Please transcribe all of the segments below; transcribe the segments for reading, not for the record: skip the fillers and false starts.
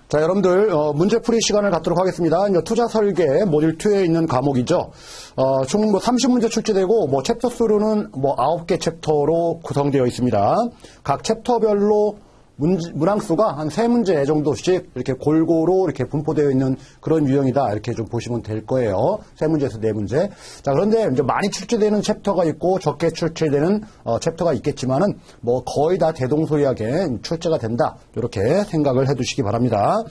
자, 여러분들 문제풀이 시간을 갖도록 하겠습니다. 이제 투자 설계 모듈 2에 있는 과목이죠. 총 30문제 출제되고 챕터 수로는 9개 챕터로 구성되어 있습니다. 각 챕터별로 문항수가 한 3문제 정도씩 이렇게 골고루 이렇게 분포되어 있는 그런 유형이다. 이렇게 좀 보시면 될 거예요. 3문제에서 4문제. 자, 그런데 이제 많이 출제되는 챕터가 있고 적게 출제되는 챕터가 있겠지만은 거의 다 대동소이하게 출제가 된다. 이렇게 생각을 해 두시기 바랍니다.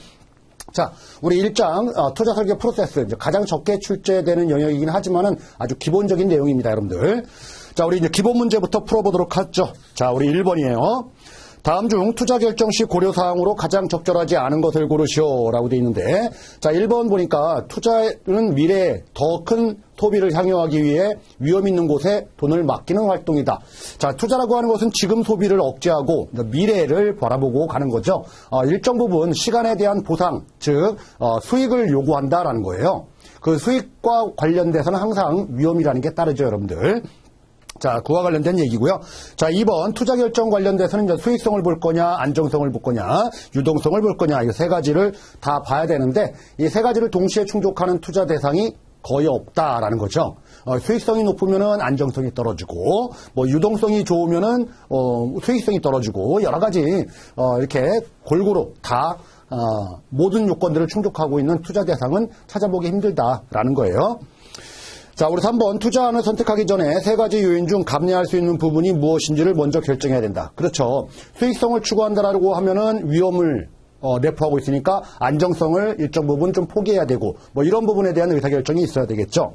자, 우리 1장 투자 설계 프로세스 이제 가장 적게 출제되는 영역이긴 하지만은 아주 기본적인 내용입니다, 여러분들. 자, 우리 이제 기본 문제부터 풀어보도록 하죠. 자, 우리 1번이에요. 다음 중 투자 결정 시 고려사항으로 가장 적절하지 않은 것을 고르시오 라고 되어 있는데, 자, 1번 보니까 투자는 미래에 더 큰 소비를 향유하기 위해 위험 있는 곳에 돈을 맡기는 활동이다. 자, 투자라고 하는 것은 지금 소비를 억제하고 미래를 바라보고 가는 거죠. 일정 부분 시간에 대한 보상, 즉 수익을 요구한다라는 거예요. 그 수익과 관련돼서는 항상 위험이라는 게 따르죠, 여러분들. 자, 그와 관련된 얘기고요. 자, 2번 투자 결정 관련돼서는 이제 수익성을 볼 거냐, 안정성을 볼 거냐, 유동성을 볼 거냐, 이 세 가지를 다 봐야 되는데 이 세 가지를 동시에 충족하는 투자 대상이 거의 없다라는 거죠. 수익성이 높으면은 안정성이 떨어지고, 유동성이 좋으면은 수익성이 떨어지고, 여러 가지 이렇게 골고루 다 모든 요건들을 충족하고 있는 투자 대상은 찾아보기 힘들다라는 거예요. 자, 우리 3번 투자안을 선택하기 전에 세 가지 요인 중 감내할 수 있는 부분이 무엇인지를 먼저 결정해야 된다. 그렇죠. 수익성을 추구한다라고 하면은 위험을 내포하고 있으니까 안정성을 일정 부분 좀 포기해야 되고 이런 부분에 대한 의사결정이 있어야 되겠죠.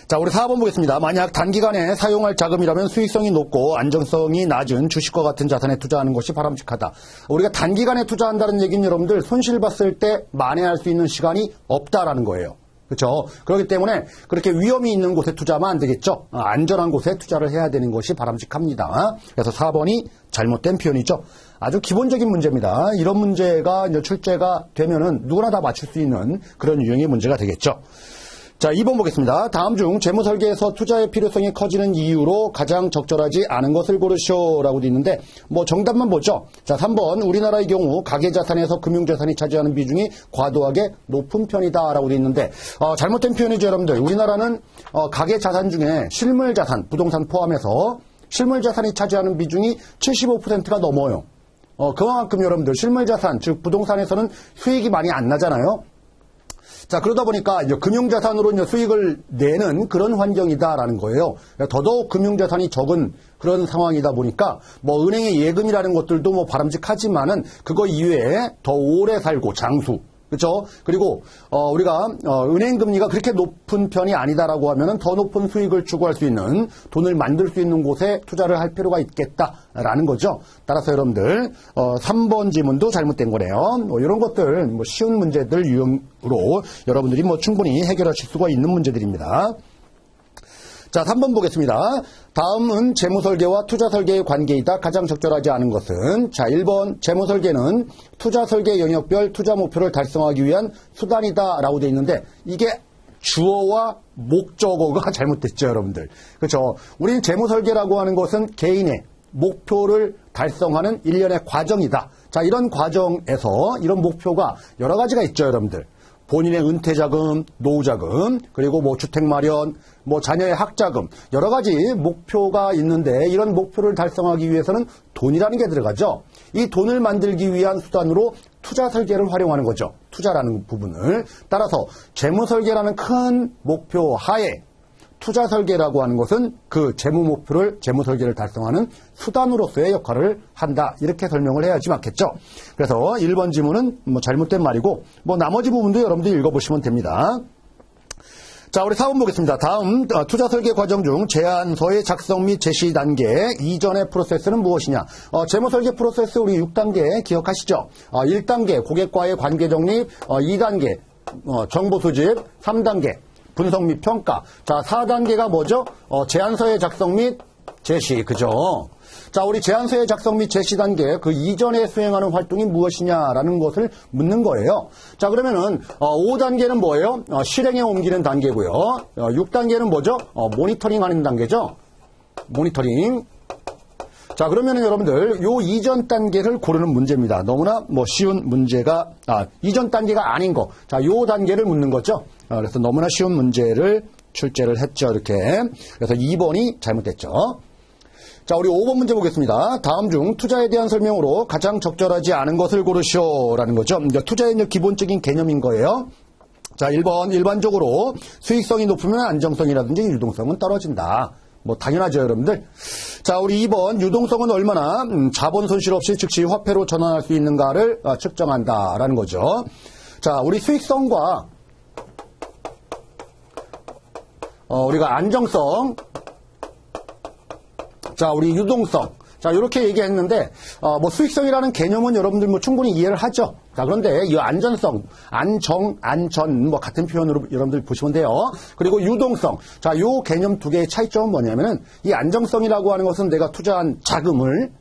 자, 우리 4번 보겠습니다. 만약 단기간에 사용할 자금이라면 수익성이 높고 안정성이 낮은 주식과 같은 자산에 투자하는 것이 바람직하다. 우리가 단기간에 투자한다는 얘기는 여러분들 손실 봤을 때 만회할 수 있는 시간이 없다라는 거예요. 그렇죠. 그렇기 때문에 그렇게 위험이 있는 곳에 투자하면 안 되겠죠. 안전한 곳에 투자를 해야 되는 것이 바람직합니다. 그래서 4번이 잘못된 표현이죠. 아주 기본적인 문제입니다. 이런 문제가 이제 출제가 되면은 누구나 다 맞출 수 있는 그런 유형의 문제가 되겠죠. 자, 2번 보겠습니다. 다음 중 재무 설계에서 투자의 필요성이 커지는 이유로 가장 적절하지 않은 것을 고르시오 라고 되어 있는데 정답만 보죠. 자, 3번 우리나라의 경우 가계자산에서 금융자산이 차지하는 비중이 과도하게 높은 편이다 라고 되어 있는데 잘못된 표현이죠, 여러분들. 우리나라는 가계자산 중에 실물자산, 부동산 포함해서 실물자산이 차지하는 비중이 75%가 넘어요. 그만큼 여러분들 실물자산, 즉 부동산에서는 수익이 많이 안 나잖아요. 자, 그러다 보니까 이제 금융자산으로 이제 수익을 내는 그런 환경이다라는 거예요. 더더욱 금융자산이 적은 그런 상황이다 보니까 은행의 예금이라는 것들도 바람직하지만은 그거 이외에 더 오래 살고 장수. 그렇죠? 그리고 우리가 은행 금리가 그렇게 높은 편이 아니다라고 하면은 더 높은 수익을 추구할 수 있는 돈을 만들 수 있는 곳에 투자를 할 필요가 있겠다라는 거죠. 따라서 여러분들 3번 지문도 잘못된 거네요. 이런 것들 쉬운 문제들 유형으로 여러분들이 충분히 해결하실 수가 있는 문제들입니다. 자, 3번 보겠습니다. 다음은 재무설계와 투자설계의 관계이다. 가장 적절하지 않은 것은 자, 1번 재무설계는 투자설계 영역별 투자 목표를 달성하기 위한 수단이다 라고 되어 있는데 이게 주어와 목적어가 잘못됐죠, 여러분들. 그렇죠. 우리는 재무설계라고 하는 것은 개인의 목표를 달성하는 일련의 과정이다. 자, 이런 과정에서 이런 목표가 여러 가지가 있죠, 여러분들. 본인의 은퇴자금, 노후자금, 그리고 주택 마련, 자녀의 학자금, 여러 가지 목표가 있는데 이런 목표를 달성하기 위해서는 돈이라는 게 들어가죠. 이 돈을 만들기 위한 수단으로 투자 설계를 활용하는 거죠. 투자라는 부분을. 따라서 재무 설계라는 큰 목표 하에 투자 설계라고 하는 것은 그 재무 목표를, 재무 설계를 달성하는 수단으로서의 역할을 한다. 이렇게 설명을 해야지 맞겠죠. 그래서 1번 지문은 잘못된 말이고, 나머지 부분도 여러분들이 읽어보시면 됩니다. 자, 우리 4번 보겠습니다. 다음 투자 설계 과정 중 제안서의 작성 및 제시 단계 이전의 프로세스는 무엇이냐? 재무 설계 프로세스 우리 6단계 기억하시죠? 1단계 고객과의 관계 정립, 2단계 정보 수집, 3단계 분석 및 평가. 자, 4단계가 뭐죠? 제안서의 작성 및 제시. 그죠? 자, 우리 제안서의 작성 및 제시 단계 그 이전에 수행하는 활동이 무엇이냐라는 것을 묻는 거예요. 자, 그러면은 5단계는 뭐예요? 실행에 옮기는 단계고요. 6단계는 뭐죠? 모니터링 하는 단계죠. 모니터링. 자, 그러면은 여러분들 요 이전 단계를 고르는 문제입니다. 너무나 뭐 쉬운 문제가 이전 단계가 아닌 거. 자, 요 단계를 묻는 거죠. 그래서 너무나 쉬운 문제를 출제를 했죠. 이렇게. 그래서 2번이 잘못됐죠. 자, 우리 5번 문제 보겠습니다. 다음 중 투자에 대한 설명으로 가장 적절하지 않은 것을 고르시오라는 거죠. 투자의 기본적인 개념인 거예요. 자, 1번 일반적으로 수익성이 높으면 안정성이라든지 유동성은 떨어진다. 뭐 당연하죠, 여러분들. 자, 우리 2번 유동성은 얼마나 자본 손실 없이 즉시 화폐로 전환할 수 있는가를 측정한다라는 거죠. 자, 우리 수익성과 우리가 안정성, 자, 우리 유동성, 자, 이렇게 얘기했는데, 뭐 수익성이라는 개념은 여러분들 뭐 충분히 이해를 하죠. 자, 그런데 이 안전성, 안전, 뭐 같은 표현으로 여러분들 보시면 돼요. 그리고 유동성, 자, 요 개념 두 개의 차이점은 뭐냐면은 이 안정성이라고 하는 것은 내가 투자한 자금을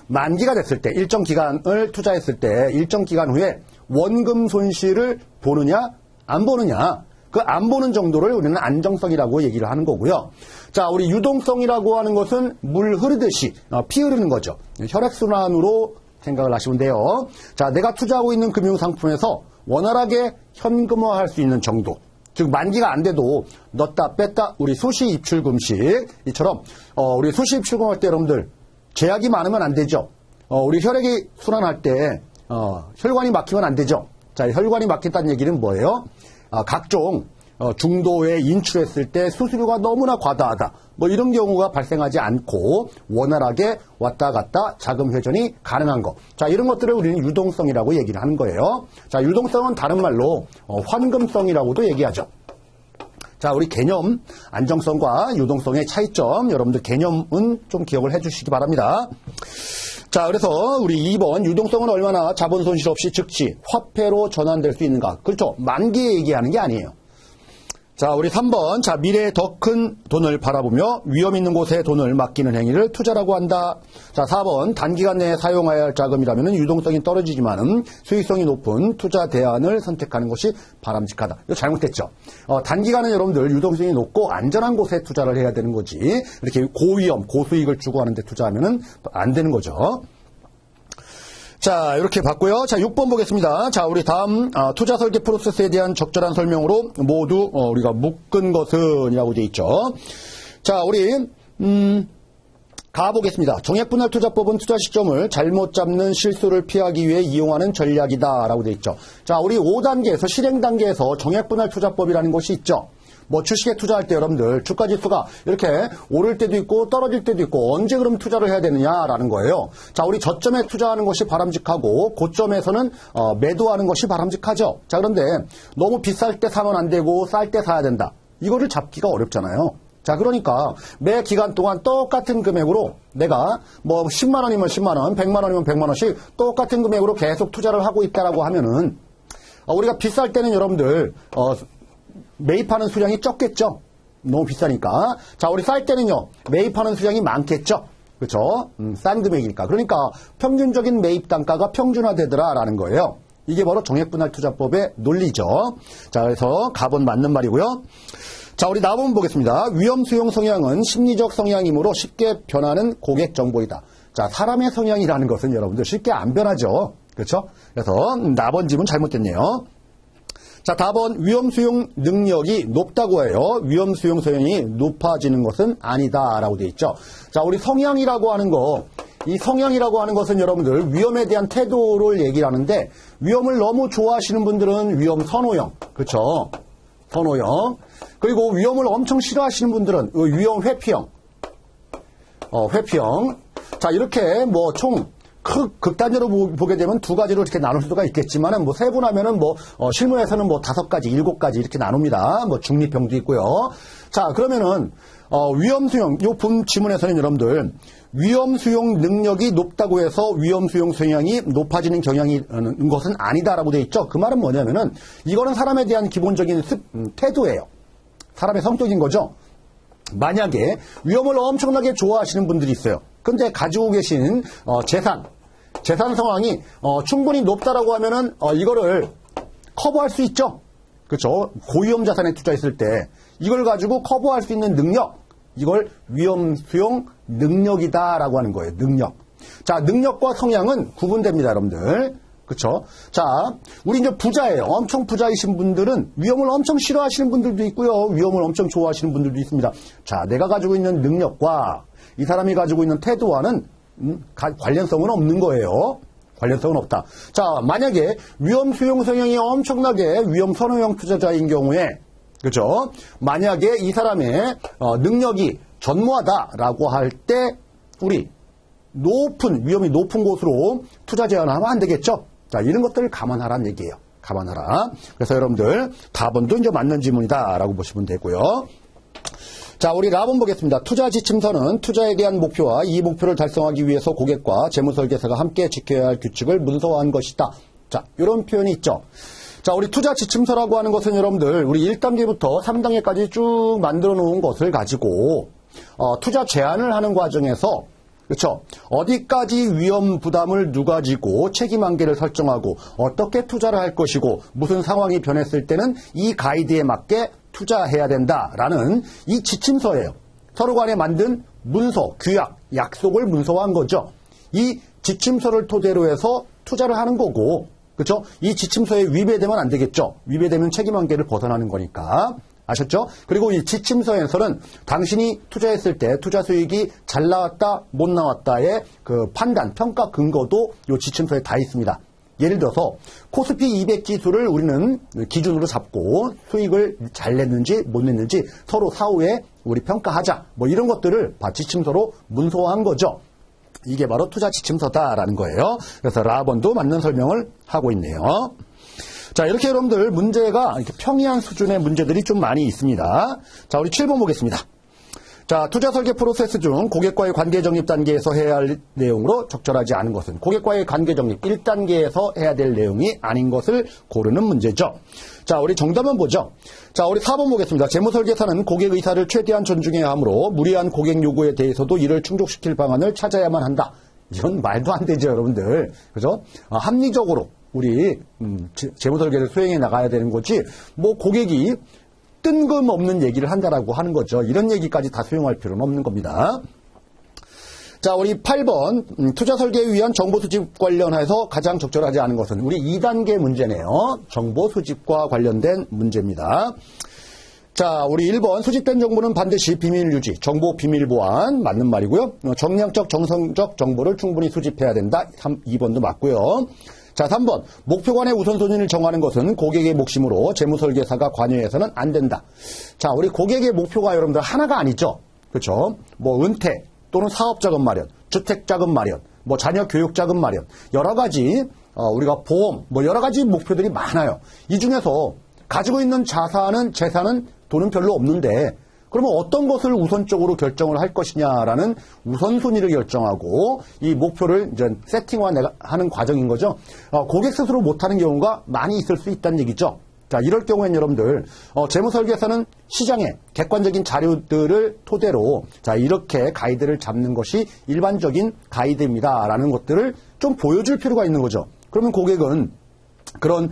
만기가 됐을 때, 일정 기간을 투자했을 때, 일정 기간 후에 원금 손실을 보느냐, 안 보느냐. 그 안 보는 정도를 우리는 안정성이라고 얘기를 하는 거고요. 자, 우리 유동성이라고 하는 것은 물 흐르듯이 피 흐르는 거죠. 혈액순환으로 생각을 하시면 돼요. 자, 내가 투자하고 있는 금융상품에서 원활하게 현금화할 수 있는 정도. 즉 만기가 안 돼도 넣었다 뺐다 우리 소시 입출 금식 이처럼 우리 소시 입출 금할 때 여러분들 제약이 많으면 안 되죠. 우리 혈액이 순환할 때 혈관이 막히면 안 되죠. 자, 혈관이 막힌다는 얘기는 뭐예요? 각종 중도에 인출했을 때 수수료가 너무나 과다하다. 뭐 이런 경우가 발생하지 않고 원활하게 왔다 갔다 자금 회전이 가능한 것. 자, 이런 것들을 우리는 유동성이라고 얘기를 하는 거예요. 자, 유동성은 다른 말로 환금성이라고도 얘기하죠. 자, 우리 개념, 안정성과 유동성의 차이점, 여러분들 개념은 좀 기억을 해 주시기 바랍니다. 자, 그래서 우리 2번 유동성은 얼마나 자본 손실 없이 즉시 화폐로 전환될 수 있는가. 그렇죠. 만기에 얘기하는 게 아니에요. 자, 우리 3번. 자, 미래에 더 큰 돈을 바라보며 위험 있는 곳에 돈을 맡기는 행위를 투자라고 한다. 자, 4번. 단기간 내에 사용해야 할 자금이라면 유동성이 떨어지지만 수익성이 높은 투자 대안을 선택하는 것이 바람직하다. 이거 잘못됐죠. 단기간은 여러분들 유동성이 높고 안전한 곳에 투자를 해야 되는 거지. 이렇게 고위험, 고수익을 추구하는 데 투자하면은 안 되는 거죠. 자, 이렇게 봤고요. 자, 6번 보겠습니다. 자, 우리 다음 투자 설계 프로세스에 대한 적절한 설명으로 모두 우리가 묶은 것은 이라고 되어 있죠. 자, 우리 가보겠습니다. 정액분할 투자법은 투자 시점을 잘못 잡는 실수를 피하기 위해 이용하는 전략이다 라고 되어 있죠. 자, 우리 5단계에서 실행 단계에서 정액분할 투자법이라는 것이 있죠. 뭐 주식에 투자할 때 여러분들 주가지수가 이렇게 오를 때도 있고 떨어질 때도 있고 언제 그럼 투자를 해야 되느냐라는 거예요. 자, 우리 저점에 투자하는 것이 바람직하고 고점에서는 매도하는 것이 바람직하죠. 자, 그런데 너무 비쌀 때 사면 안 되고 쌀 때 사야 된다. 이거를 잡기가 어렵잖아요. 자, 그러니까 매 기간 동안 똑같은 금액으로 내가 뭐 10만 원이면 10만 원, 100만 원이면 100만 원씩 똑같은 금액으로 계속 투자를 하고 있다라고 하면은 우리가 비쌀 때는 여러분들 매입하는 수량이 적겠죠. 너무 비싸니까. 자, 우리 쌀 때는요. 매입하는 수량이 많겠죠. 그렇죠? 싼 금액이니까. 그러니까 평균적인 매입 단가가 평준화되더라라는 거예요. 이게 바로 정액분할 투자법의 논리죠. 자, 그래서 갑은 맞는 말이고요. 자, 우리 다음 보겠습니다. 위험 수용 성향은 심리적 성향이므로 쉽게 변하는 고객 정보이다. 자, 사람의 성향이라는 것은 여러분들 쉽게 안 변하죠. 그렇죠? 그래서 나번집은 잘못됐네요. 자, 답은 위험 수용 능력이 높다고 해요. 위험 수용 성향이 높아지는 것은 아니다라고 되어 있죠. 자, 우리 성향이라고 하는 거, 이 성향이라고 하는 것은 여러분들 위험에 대한 태도를 얘기를 하는데 위험을 너무 좋아하시는 분들은 위험 선호형, 그렇죠? 선호형. 그리고 위험을 엄청 싫어하시는 분들은 위험 회피형, 회피형. 자, 이렇게 뭐 총 극단적으로 보게 되면 두 가지로 이렇게 나눌 수가 있겠지만은 뭐 세분하면은 뭐 실무에서는 뭐 5가지, 7가지 이렇게 나눕니다. 뭐 중립형도 있고요. 자, 그러면은 위험 수용 요 본 지문에서는 여러분들 위험 수용 능력이 높다고 해서 위험 수용 성향이 높아지는 경향이 있는 것은 아니다라고 되어 있죠. 그 말은 뭐냐면은 이거는 사람에 대한 기본적인 태도예요. 사람의 성격인 거죠. 만약에 위험을 엄청나게 좋아하시는 분들이 있어요. 근데 가지고 계신 재산 상황이 충분히 높다라고 하면은 이거를 커버할 수 있죠. 그렇죠? 고위험 자산에 투자했을 때 이걸 가지고 커버할 수 있는 능력, 이걸 위험 수용 능력이다라고 하는 거예요. 능력. 자, 능력과 성향은 구분됩니다, 여러분들. 그쵸? 자, 우리 이제 부자예요. 엄청 부자이신 분들은 위험을 엄청 싫어하시는 분들도 있고요. 위험을 엄청 좋아하시는 분들도 있습니다. 자, 내가 가지고 있는 능력과 이 사람이 가지고 있는 태도와는 관련성은 없는 거예요. 관련성은 없다. 자, 만약에 위험 수용 성향이 엄청나게 위험 선호형 투자자인 경우에, 그죠? 만약에 이 사람의 능력이 전무하다라고 할 때 우리 위험이 높은 곳으로 투자 제한을 하면 안 되겠죠? 자, 이런 것들을 감안하라는 얘기예요. 감안하라. 그래서 여러분들 답은도 이제 맞는 지문이다라고 보시면 되고요. 자, 우리 라본 보겠습니다. 투자 지침서는 투자에 대한 목표와 이 목표를 달성하기 위해서 고객과 재무설계사가 함께 지켜야 할 규칙을 문서화한 것이다. 자, 이런 표현이 있죠. 자, 우리 투자 지침서라고 하는 것은 여러분들 우리 1단계부터 3단계까지 쭉 만들어 놓은 것을 가지고 투자 제안을 하는 과정에서, 그렇죠? 어디까지 위험 부담을 누가 지고 책임 한계를 설정하고 어떻게 투자를 할 것이고 무슨 상황이 변했을 때는 이 가이드에 맞게 투자해야 된다라는 이 지침서예요. 서로 간에 만든 문서, 규약, 약속을 문서화한 거죠. 이 지침서를 토대로 해서 투자를 하는 거고, 그렇죠? 이 지침서에 위배되면 안 되겠죠. 위배되면 책임 한계를 벗어나는 거니까. 아셨죠? 그리고 이 지침서에서는 당신이 투자했을 때 투자 수익이 잘 나왔다, 못 나왔다의 그 판단, 평가 근거도 이 지침서에 다 있습니다. 예를 들어서 코스피 200 지수를 우리는 기준으로 잡고 수익을 잘 냈는지 못 냈는지 서로 사후에 우리 평가하자. 뭐 이런 것들을 지침서로 문서화한 거죠. 이게 바로 투자 지침서다라는 거예요. 그래서 라번도 맞는 설명을 하고 있네요. 자, 이렇게 여러분들 문제가 이렇게 평이한 수준의 문제들이 좀 많이 있습니다. 자, 우리 7번 보겠습니다. 자, 투자 설계 프로세스 중 고객과의 관계 정립 단계에서 해야 할 내용으로 적절하지 않은 것은 고객과의 관계 정립 1단계에서 해야 될 내용이 아닌 것을 고르는 문제죠. 자, 우리 정답은 뭐죠? 자, 우리 4번 보겠습니다. 재무설계사는 고객 의사를 최대한 존중해야 하므로 무리한 고객 요구에 대해서도 이를 충족시킬 방안을 찾아야만 한다. 이건 말도 안 되죠, 여러분들. 그죠? 합리적으로 우리 재무설계를 수행해 나가야 되는 거지, 뭐 고객이 뜬금없는 얘기를 한다라고 하는 거죠. 이런 얘기까지 다 수용할 필요는 없는 겁니다. 자, 우리 8번 투자 설계에 위한 정보 수집 관련해서 가장 적절하지 않은 것은 우리 2단계 문제네요. 정보 수집과 관련된 문제입니다. 자, 우리 1번 수집된 정보는 반드시 비밀 유지, 정보 비밀 보안 맞는 말이고요. 정량적, 정성적 정보를 충분히 수집해야 된다. 2번도 맞고요. 자, 3번 목표 간의 우선순위를 정하는 것은 고객의 몫이므로 재무설계사가 관여해서는 안 된다. 자, 우리 고객의 목표가 여러분들 하나가 아니죠. 그렇죠? 뭐 은퇴 또는 사업자금 마련, 주택자금 마련, 뭐 자녀 교육자금 마련, 여러 가지 우리가 보험, 뭐 여러 가지 목표들이 많아요. 이 중에서 가지고 있는 재산은 돈은 별로 없는데, 그러면 어떤 것을 우선적으로 결정을 할 것이냐라는 우선순위를 결정하고 이 목표를 이제 세팅하는 과정인 거죠. 고객 스스로 못하는 경우가 많이 있을 수 있다는 얘기죠. 자, 이럴 경우에는 여러분들 재무설계사는 시장의 객관적인 자료들을 토대로 자, 이렇게 가이드를 잡는 것이 일반적인 가이드입니다라는 것들을 좀 보여줄 필요가 있는 거죠. 그러면 고객은 그런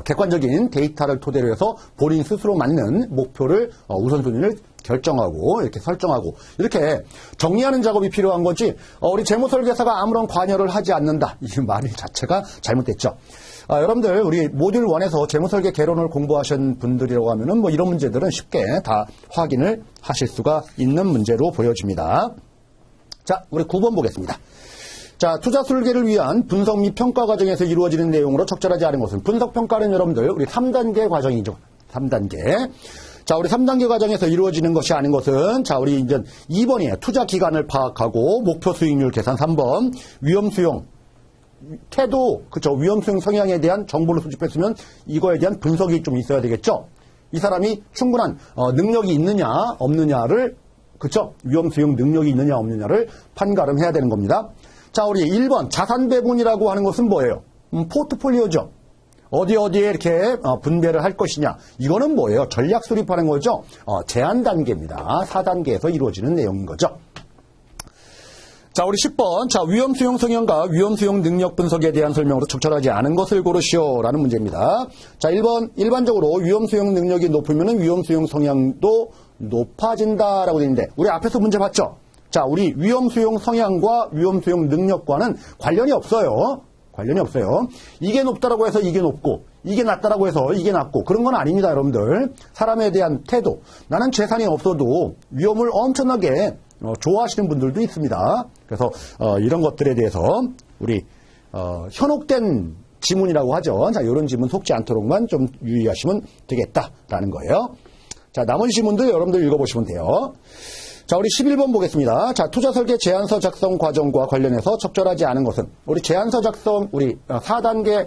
객관적인 데이터를 토대로 해서 본인 스스로 맞는 목표를 우선순위를 결정하고 이렇게 설정하고 이렇게 정리하는 작업이 필요한 거지, 우리 재무설계사가 아무런 관여를 하지 않는다, 이 말 자체가 잘못됐죠. 여러분들 우리 모듈 1에서 재무설계 개론을 공부하신 분들이라고 하면은 뭐 이런 문제들은 쉽게 다 확인을 하실 수가 있는 문제로 보여집니다. 자, 우리 9번 보겠습니다. 자, 투자 설계를 위한 분석 및 평가 과정에서 이루어지는 내용으로 적절하지 않은 것은, 분석 평가는 여러분들 우리 3단계 과정이죠. 3단계. 자, 우리 3단계 과정에서 이루어지는 것이 아닌 것은, 자, 우리 이제 2번이에요. 투자 기간을 파악하고 목표 수익률 계산. 3번 위험 수용 태도, 그쵸, 위험 수용 성향에 대한 정보를 수집했으면 이거에 대한 분석이 좀 있어야 되겠죠. 이 사람이 충분한 능력이 있느냐 없느냐를, 그쵸, 위험 수용 능력이 있느냐 없느냐를 판가름해야 되는 겁니다. 자, 우리 1번 자산 배분이라고 하는 것은 뭐예요? 포트폴리오죠. 어디에 이렇게 분배를 할 것이냐. 이거는 뭐예요? 전략 수립하는 거죠. 제안 단계입니다. 4단계에서 이루어지는 내용인 거죠. 자, 우리 10번. 자, 위험 수용 성향과 위험 수용 능력 분석에 대한 설명으로 적절하지 않은 것을 고르시오라는 문제입니다. 자, 1번. 일반적으로 위험 수용 능력이 높으면 위험 수용 성향도 높아진다라고 되어 있는데 우리 앞에서 문제 봤죠? 자, 우리 위험 수용 성향과 위험 수용 능력과는 관련이 없어요. 관련이 없어요. 이게 높다라고 해서 이게 높고 이게 낮다라고 해서 이게 낮고 그런 건 아닙니다, 여러분들. 사람에 대한 태도. 나는 재산이 없어도 위험을 엄청나게 좋아하시는 분들도 있습니다. 그래서 이런 것들에 대해서 우리 현혹된 지문이라고 하죠. 자, 이런 지문 속지 않도록만 좀 유의하시면 되겠다라는 거예요. 자, 나머지 지문들 여러분들 읽어보시면 돼요. 자, 우리 11번 보겠습니다. 자, 투자 설계 제안서 작성 과정과 관련해서 적절하지 않은 것은 우리 제안서 작성 우리 4단계죠.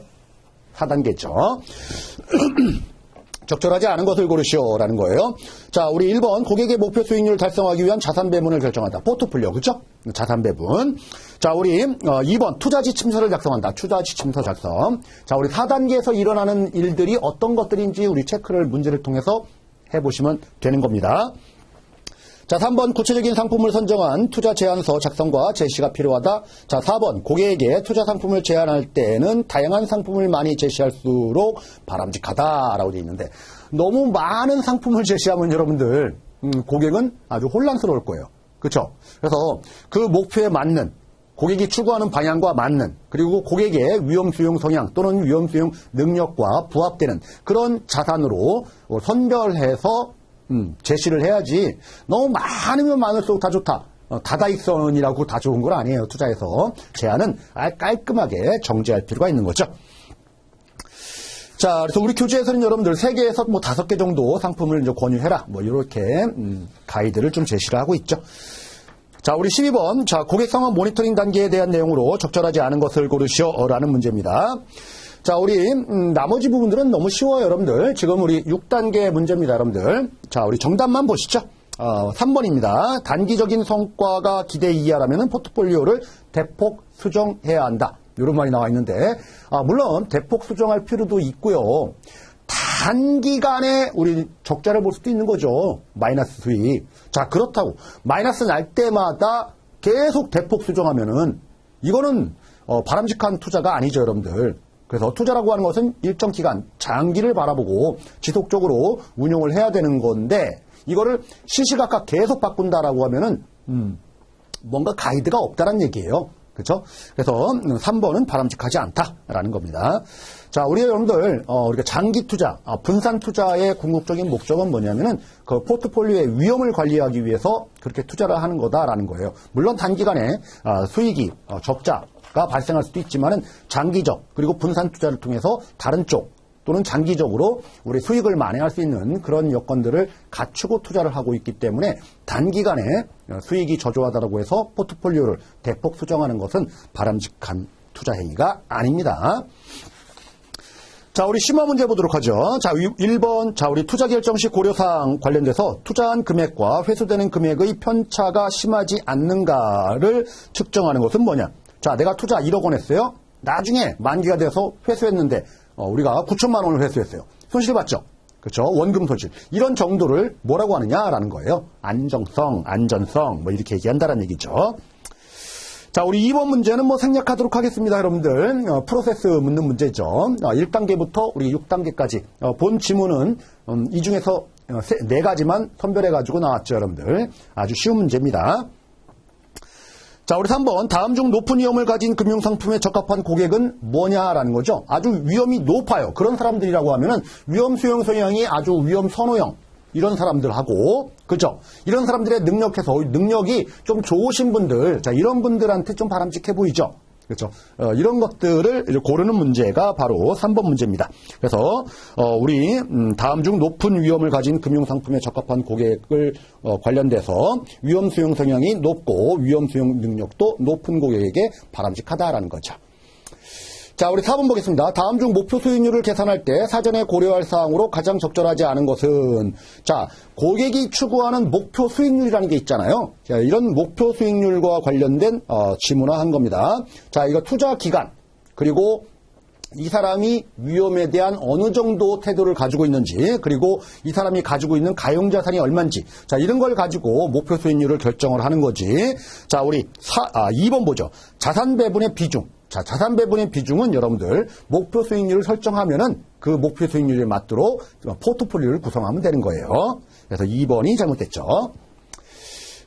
적절하지 않은 것을 고르시오라는 거예요. 자, 우리 1번 고객의 목표 수익률을 달성하기 위한 자산 배분을 결정한다. 포트폴리오, 그렇죠? 자산 배분. 자, 우리 2번 투자 지침서를 작성한다. 투자 지침서 작성. 자, 우리 4단계에서 일어나는 일들이 어떤 것들인지 우리 체크를 문제를 통해서 해보시면 되는 겁니다. 자, 3번 구체적인 상품을 선정한 투자 제안서 작성과 제시가 필요하다. 자, 4번 고객에게 투자 상품을 제안할 때는 다양한 상품을 많이 제시할수록 바람직하다라고 되어 있는데 너무 많은 상품을 제시하면 여러분들 고객은 아주 혼란스러울 거예요. 그렇죠? 그래서 그 목표에 맞는 고객이 추구하는 방향과 맞는 그리고 고객의 위험 수용 성향 또는 위험 수용 능력과 부합되는 그런 자산으로 선별해서 제시를 해야지 너무 많으면 많을수록 다 좋다. 다다익선이라고 다 좋은 건 아니에요. 투자에서 제안은 깔끔하게 정제할 필요가 있는 거죠. 자, 그래서 우리 교재에서는 여러분들 3개에서 뭐 5개 정도 상품을 이제 권유해라. 뭐 이렇게 가이드를 좀 제시를 하고 있죠. 자, 우리 12번. 자, 고객 상황 모니터링 단계에 대한 내용으로 적절하지 않은 것을 고르시오라는 문제입니다. 자, 우리 나머지 부분들은 너무 쉬워요, 여러분들. 지금 우리 6단계 문제입니다, 여러분들. 자, 우리 정답만 보시죠. 3번입니다. 단기적인 성과가 기대 이하라면 포트폴리오를 대폭 수정해야 한다. 이런 말이 나와 있는데 물론 대폭 수정할 필요도 있고요. 단기간에 우리 적자를 볼 수도 있는 거죠. 마이너스 수익. 자, 그렇다고 마이너스 날 때마다 계속 대폭 수정하면은 이거는 바람직한 투자가 아니죠, 여러분들. 그래서 투자라고 하는 것은 일정 기간, 장기를 바라보고 지속적으로 운용을 해야 되는 건데 이거를 시시각각 계속 바꾼다라고 하면은 뭔가 가이드가 없다는 얘기예요. 그렇죠? 그래서 3번은 바람직하지 않다라는 겁니다. 자, 우리 여러분들 우리가 장기 투자, 분산 투자의 궁극적인 목적은 뭐냐면은 그 포트폴리오의 위험을 관리하기 위해서 그렇게 투자를 하는 거다라는 거예요. 물론 단기간에 수익이 적자가 발생할 수도 있지만은 장기적 그리고 분산 투자를 통해서 다른 쪽 또는 장기적으로 우리 수익을 만회할 수 있는 그런 여건들을 갖추고 투자를 하고 있기 때문에 단기간에 수익이 저조하다고 해서 포트폴리오를 대폭 수정하는 것은 바람직한 투자 행위가 아닙니다. 자, 우리 심화 문제 보도록 하죠. 자, 1번. 자, 우리 투자 결정 시 고려사항 관련돼서 투자한 금액과 회수되는 금액의 편차가 심하지 않는가를 측정하는 것은 뭐냐. 자, 내가 투자 1억 원 했어요. 나중에 만기가 돼서 회수했는데 우리가 9천만 원을 회수했어요. 손실 봤죠? 그렇죠? 원금 손실. 이런 정도를 뭐라고 하느냐라는 거예요. 안정성, 안전성 뭐 이렇게 얘기한다는 얘기죠. 자, 우리 2번 문제는 뭐 생략하도록 하겠습니다, 여러분들. 프로세스 묻는 문제죠. 1단계부터 우리 6단계까지 본 지문은 이 중에서 4가지만 선별해가지고 나왔죠, 여러분들. 아주 쉬운 문제입니다. 자, 우리 3번. 다음 중 높은 위험을 가진 금융상품에 적합한 고객은 뭐냐라는 거죠. 아주 위험이 높아요. 그런 사람들이라고 하면은 위험 수용 성향이 아주 위험 선호형. 이런 사람들하고, 그죠? 이런 사람들의 능력이 좀 좋으신 분들, 자, 이런 분들한테 좀 바람직해 보이죠? 그렇죠? 이런 것들을 이제 고르는 문제가 바로 3번 문제입니다. 그래서, 우리, 다음 중 높은 위험을 가진 금융상품에 적합한 고객을 관련돼서 위험 수용 성향이 높고 위험 수용 능력도 높은 고객에게 바람직하다라는 거죠. 자, 우리 4번 보겠습니다. 다음 중 목표 수익률을 계산할 때 사전에 고려할 사항으로 가장 적절하지 않은 것은, 자, 고객이 추구하는 목표 수익률이라는 게 있잖아요. 자, 이런 목표 수익률과 관련된 지문화한 겁니다. 자, 이거 투자 기간, 그리고 이 사람이 위험에 대한 어느 정도 태도를 가지고 있는지, 그리고 이 사람이 가지고 있는 가용자산이 얼마인지, 자, 이런 걸 가지고 목표 수익률을 결정을 하는 거지. 자, 우리 2번 보죠. 자산 배분의 비중. 자, 자산 배분의 비중은 여러분들 목표 수익률을 설정하면은 그 목표 수익률에 맞도록 포트폴리오를 구성하면 되는 거예요. 그래서 2번이 잘못됐죠.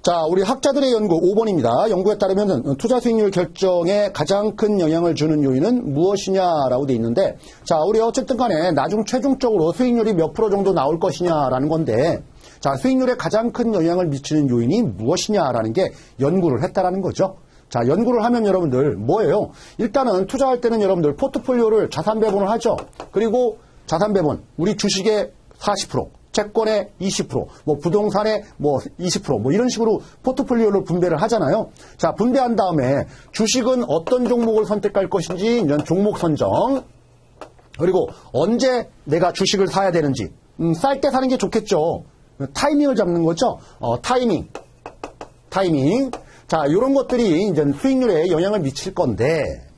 자, 우리 학자들의 연구 5번입니다. 연구에 따르면 투자 수익률 결정에 가장 큰 영향을 주는 요인은 무엇이냐라고 돼 있는데, 자, 우리 어쨌든 간에 나중 최종적으로 수익률이 몇 프로 정도 나올 것이냐라는 건데, 자, 수익률에 가장 큰 영향을 미치는 요인이 무엇이냐라는 게 연구를 했다라는 거죠. 자, 연구를 하면 여러분들 뭐예요? 일단은 투자할 때는 여러분들 포트폴리오를 자산 배분을 하죠. 그리고 자산 배분, 우리 주식의 40%, 채권의 20%, 뭐 부동산의 뭐 20%, 뭐 이런 식으로 포트폴리오를 분배를 하잖아요. 자, 분배한 다음에 주식은 어떤 종목을 선택할 것인지 이런 종목 선정, 그리고 언제 내가 주식을 사야 되는지, 쌀 때 사는 게 좋겠죠. 타이밍을 잡는 거죠. 타이밍. 자, 이런 것들이 이제 수익률에 영향을 미칠 건데,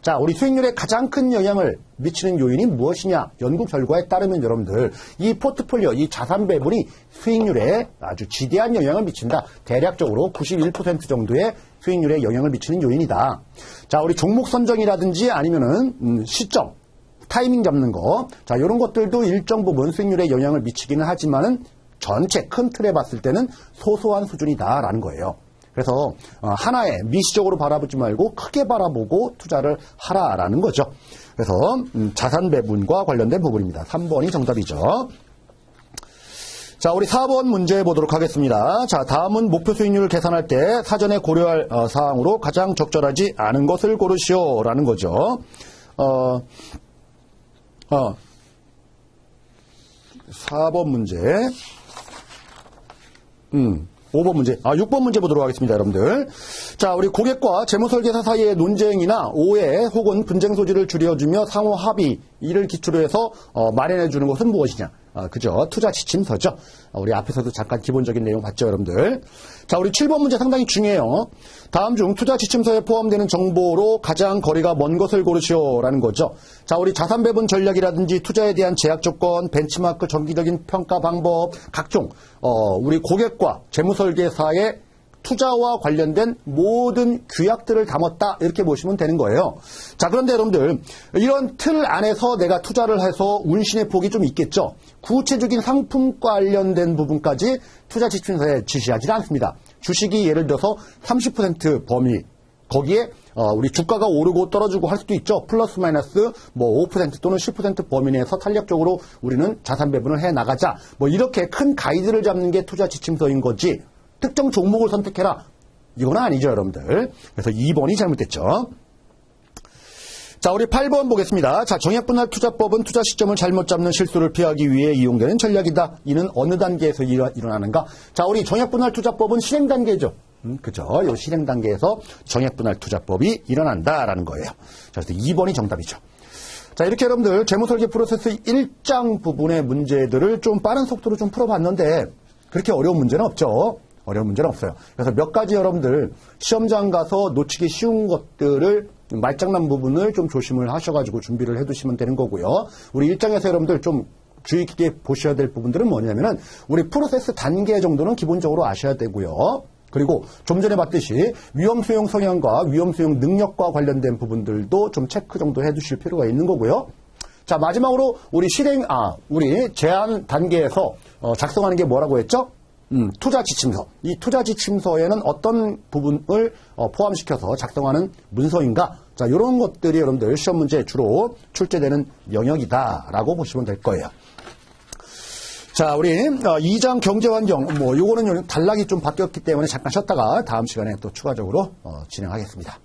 자, 우리 수익률에 가장 큰 영향을 미치는 요인이 무엇이냐? 연구 결과에 따르면 여러분들, 이 포트폴리오, 이 자산 배분이 수익률에 아주 지대한 영향을 미친다. 대략적으로 91% 정도의 수익률에 영향을 미치는 요인이다. 자, 우리 종목 선정이라든지 아니면은, 시점, 타이밍 잡는 거. 자, 이런 것들도 일정 부분 수익률에 영향을 미치기는 하지만은 전체 큰 틀에 봤을 때는 소소한 수준이다라는 거예요. 그래서 하나에 미시적으로 바라보지 말고 크게 바라보고 투자를 하라라는 거죠. 그래서 자산 배분과 관련된 부분입니다. 3번이 정답이죠. 자, 우리 4번 문제 보도록 하겠습니다. 자, 다음은 목표 수익률을 계산할 때 사전에 고려할 사항으로 가장 적절하지 않은 것을 고르시오라는 거죠. 4번 문제. 5번 문제. 6번 문제 보도록 하겠습니다, 여러분들. 자, 우리 고객과 재무설계사 사이의 논쟁이나 오해 혹은 분쟁 소지를 줄여주며 상호 합의, 이를 기초로 해서 마련해주는 것은 무엇이냐? 그죠? 투자 지침서죠. 우리 앞에서도 잠깐 기본적인 내용 봤죠, 여러분들. 자, 우리 7번 문제 상당히 중요해요. 다음 중 투자 지침서에 포함되는 정보로 가장 거리가 먼 것을 고르시오라는 거죠. 자, 우리 자산 배분 전략이라든지 투자에 대한 제약 조건, 벤치마크, 정기적인 평가 방법, 각종 우리 고객과 재무설계사의 투자와 관련된 모든 규약들을 담았다, 이렇게 보시면 되는 거예요. 자, 그런데 여러분들, 이런 틀 안에서 내가 투자를 해서 운신의 폭이 좀 있겠죠. 구체적인 상품 관련된 부분까지 투자 지침서에 지시하지 않습니다. 주식이 예를 들어서 30% 범위, 거기에 우리 주가가 오르고 떨어지고 할 수도 있죠. 플러스 마이너스 뭐 5% 또는 10% 범위 내에서 탄력적으로 우리는 자산 배분을 해 나가자, 뭐 이렇게 큰 가이드를 잡는 게 투자 지침서인 거지, 특정 종목을 선택해라, 이건 아니죠, 여러분들. 그래서 2번이 잘못됐죠. 자, 우리 8번 보겠습니다. 자, 정액분할 투자법은 투자 시점을 잘못 잡는 실수를 피하기 위해 이용되는 전략이다. 이는 어느 단계에서 일어나는가? 자, 우리 정액분할 투자법은 실행 단계죠. 그죠? 이 실행 단계에서 정액분할 투자법이 일어난다라는 거예요. 자, 그래서 2번이 정답이죠. 자, 이렇게 여러분들 재무설계 프로세스 1장 부분의 문제들을 좀 빠른 속도로 좀 풀어봤는데 그렇게 어려운 문제는 없죠. 어려운 문제는 없어요. 그래서 몇 가지 여러분들 시험장 가서 놓치기 쉬운 것들을, 말장난 부분을 좀 조심을 하셔가지고 준비를 해두시면 되는 거고요. 우리 1장에서 여러분들 좀 주의 깊게 보셔야 될 부분들은 뭐냐면은 우리 프로세스 단계 정도는 기본적으로 아셔야 되고요. 그리고 좀 전에 봤듯이 위험 수용 성향과 위험 수용 능력과 관련된 부분들도 좀 체크 정도 해두실 필요가 있는 거고요. 자, 마지막으로 우리 우리 제안 단계에서 작성하는 게 뭐라고 했죠? 투자 지침서. 이 투자 지침서에는 어떤 부분을 포함시켜서 작성하는 문서인가? 자, 이런 것들이 여러분들 시험 문제에 주로 출제되는 영역이다라고 보시면 될 거예요. 자, 우리 2장 경제환경, 요거는 단락이 좀 바뀌었기 때문에 잠깐 쉬었다가 다음 시간에 또 추가적으로 진행하겠습니다.